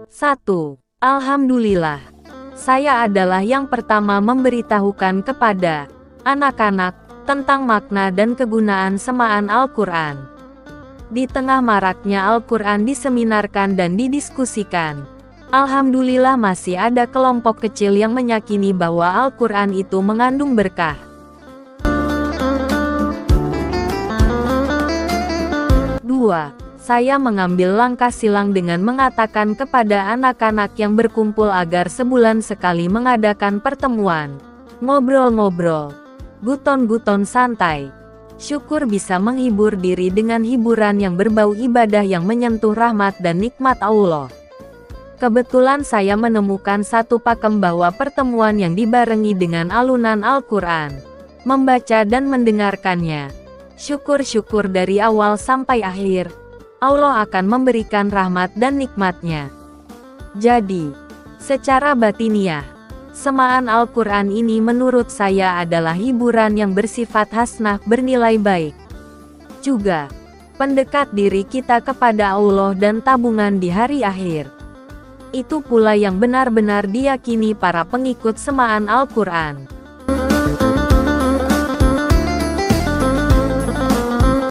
1. Alhamdulillah. Saya adalah yang pertama memberitahukan kepada anak-anak tentang makna dan kegunaan semaan Al-Quran. Di tengah maraknya Al-Quran diseminarkan dan didiskusikan, alhamdulillah masih ada kelompok kecil yang meyakini bahwa Al-Quran itu mengandung berkah. 2. Saya mengambil langkah silang dengan mengatakan kepada anak-anak yang berkumpul agar sebulan sekali mengadakan pertemuan, ngobrol-ngobrol, guton-guton santai. Syukur bisa menghibur diri dengan hiburan yang berbau ibadah yang menyentuh rahmat dan nikmat Allah. Kebetulan saya menemukan satu pakem bahwa pertemuan yang dibarengi dengan alunan Al-Quran, membaca dan mendengarkannya, syukur-syukur dari awal sampai akhir, Allah akan memberikan rahmat dan nikmatnya. Jadi, secara batiniah, semaan Al-Quran ini menurut saya adalah hiburan yang bersifat hasanah bernilai baik. Juga, pendekat diri kita kepada Allah dan tabungan di hari akhir. Itu pula yang benar-benar diyakini para pengikut semaan Al-Quran.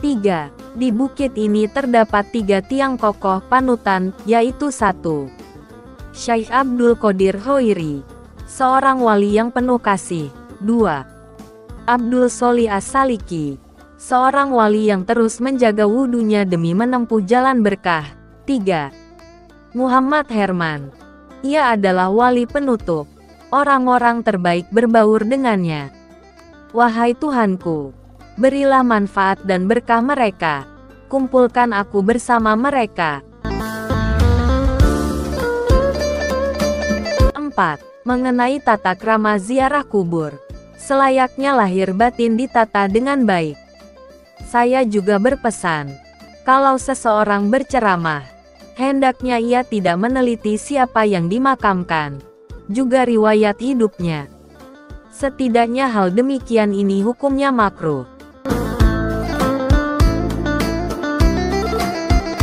3. Di bukit ini terdapat 3 tiang kokoh panutan, yaitu 1. Syekh Abdul Qadir Hoiri, seorang wali yang penuh kasih. 2. Abdul Sholih As-Saliki, seorang wali yang terus menjaga wudunya demi menempuh jalan berkah. 3. Muhammad Herman, ia adalah wali penutup. Orang-orang terbaik berbaur dengannya. Wahai Tuhanku, berilah manfaat dan berkah mereka. Kumpulkan aku bersama mereka. 4. Mengenai tata krama ziarah kubur. Selayaknya lahir batin ditata dengan baik. Saya juga berpesan, kalau seseorang berceramah, hendaknya ia tidak meneliti siapa yang dimakamkan, juga riwayat hidupnya. Setidaknya hal demikian ini hukumnya makruh.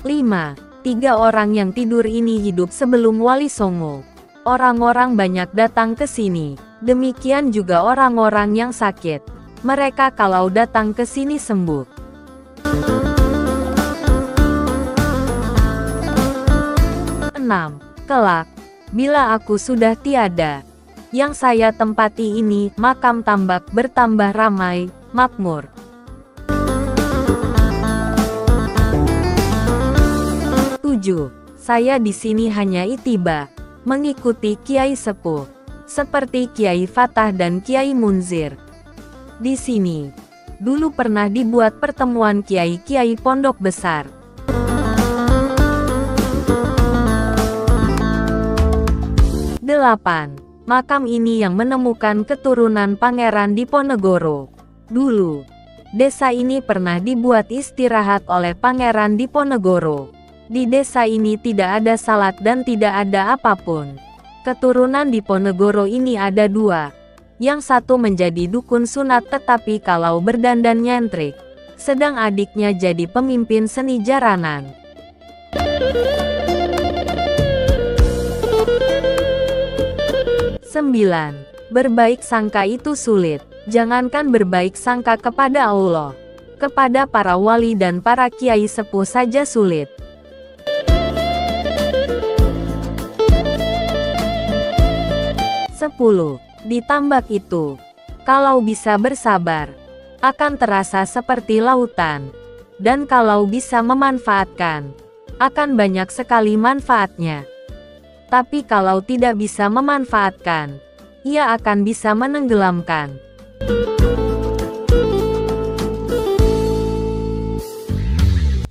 5. 3 orang yang tidur ini hidup sebelum Wali Songo. Orang-orang banyak datang ke sini. Demikian juga orang-orang yang sakit. Mereka kalau datang ke sini sembuh. 6. Kelak, bila aku sudah tiada, yang saya tempati ini, makam tambak bertambah ramai, makmur. 7. Saya di sini hanya itiba, mengikuti Kiai Sepuh, seperti Kiai Fatah dan Kiai Munzir. Di sini, dulu pernah dibuat pertemuan kiai-kiai pondok besar. 8. Makam ini yang menemukan keturunan Pangeran Diponegoro. Dulu, desa ini pernah dibuat istirahat oleh Pangeran Diponegoro. Di desa ini tidak ada salat dan tidak ada apapun. Keturunan Diponegoro ini ada 2. Yang satu menjadi dukun sunat tetapi kalau berdandan nyentrik. Sedang adiknya jadi pemimpin seni jaranan. 9. Berbaik sangka itu sulit. Jangankan berbaik sangka kepada Allah, kepada para wali dan para kiai sepuh saja sulit. 10. Di tambak itu, kalau bisa bersabar, akan terasa seperti lautan. Dan kalau bisa memanfaatkan, akan banyak sekali manfaatnya. Tapi kalau tidak bisa memanfaatkan, ia akan bisa menenggelamkan.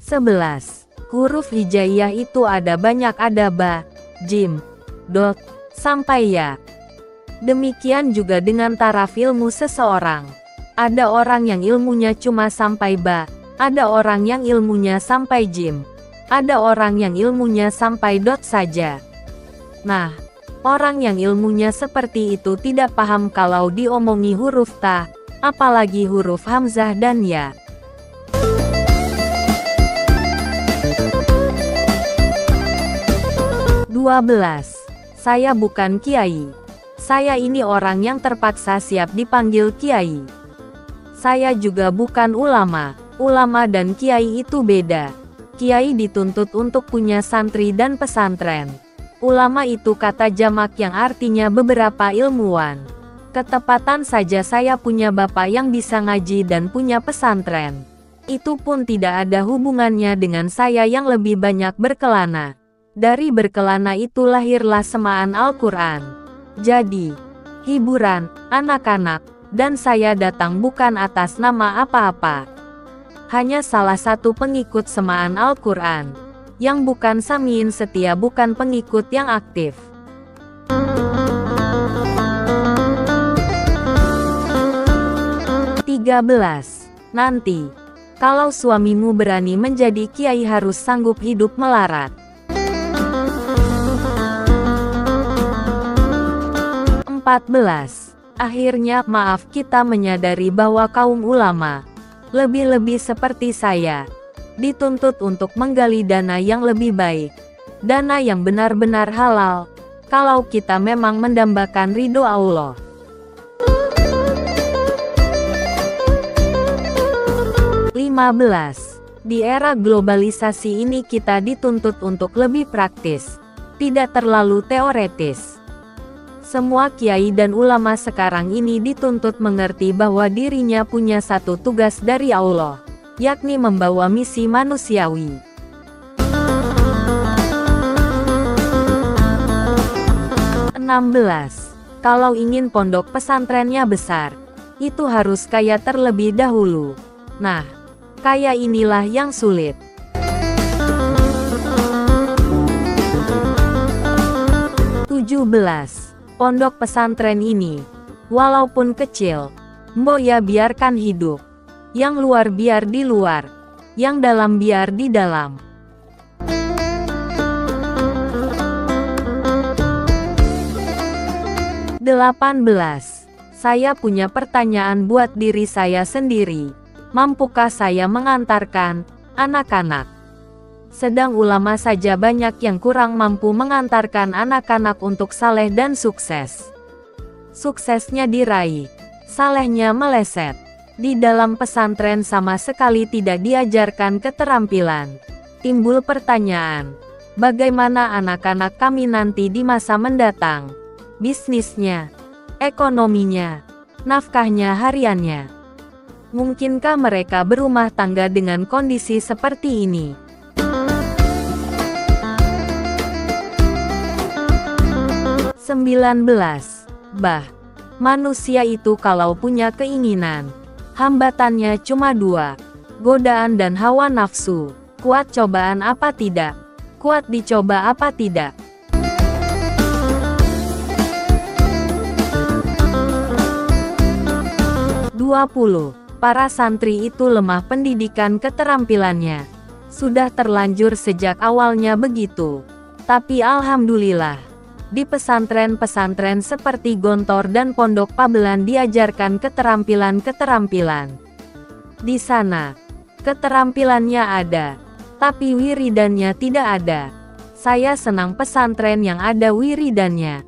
11. Huruf hijaiyah itu ada banyak, ada ba, jim, dot, sampai ya. Demikian juga dengan taraf ilmu seseorang. Ada orang yang ilmunya cuma sampai ba, ada orang yang ilmunya sampai jim, ada orang yang ilmunya sampai dot saja. Nah, orang yang ilmunya seperti itu tidak paham kalau diomongi huruf ta, apalagi huruf hamzah dan ya. 12. Saya bukan kiai. Saya ini orang yang terpaksa siap dipanggil kiai. Saya juga bukan ulama. Ulama dan kiai itu beda. Kiai dituntut untuk punya santri dan pesantren. Ulama itu kata jamak yang artinya beberapa ilmuwan. Ketepatan saja saya punya bapak yang bisa ngaji dan punya pesantren. Itu pun tidak ada hubungannya dengan saya yang lebih banyak berkelana. Dari berkelana itu lahirlah semaan Al-Quran. Jadi, hiburan, anak-anak, dan saya datang bukan atas nama apa-apa. Hanya salah satu pengikut semaan Al-Quran. Yang bukan samiin setia, bukan pengikut yang aktif. Nanti, kalau suamimu berani menjadi kiai harus sanggup hidup melarat. 14. Akhirnya, maaf, kita menyadari bahwa kaum ulama, lebih-lebih seperti saya, dituntut untuk menggali dana yang lebih baik. Dana yang benar-benar halal, kalau kita memang mendambakan ridho Allah. Di era globalisasi ini kita dituntut untuk lebih praktis, tidak terlalu teoretis. Semua kiai dan ulama sekarang ini dituntut mengerti bahwa dirinya punya satu tugas dari Allah, yakni membawa misi manusiawi. Kalau ingin pondok pesantrennya besar, itu harus kaya terlebih dahulu. Nah, kaya inilah yang sulit. 17. Pondok pesantren ini, walaupun kecil, mbok ya biarkan hidup. Yang luar biar di luar, yang dalam biar di dalam. 18. Saya punya pertanyaan buat diri saya sendiri. Mampukah saya mengantarkan anak-anak? Sedang ulama saja banyak yang kurang mampu mengantarkan anak-anak untuk saleh dan sukses. Suksesnya diraih, salehnya meleset. Di dalam pesantren sama sekali tidak diajarkan keterampilan. Timbul pertanyaan, bagaimana anak-anak kami nanti di masa mendatang? Bisnisnya, ekonominya, nafkahnya hariannya. Mungkinkah mereka berumah tangga dengan kondisi seperti ini? 19. Manusia itu kalau punya keinginan, hambatannya cuma dua, godaan dan hawa nafsu. Kuat cobaan apa tidak? Kuat dicoba apa tidak? 20. Para santri itu lemah pendidikan keterampilannya. Sudah terlanjur sejak awalnya begitu. Tapi alhamdulillah, di pesantren-pesantren seperti Gontor dan Pondok Pabelan diajarkan keterampilan-keterampilan. Di sana, keterampilannya ada, tapi wiridannya tidak ada. Saya senang pesantren yang ada wiridannya.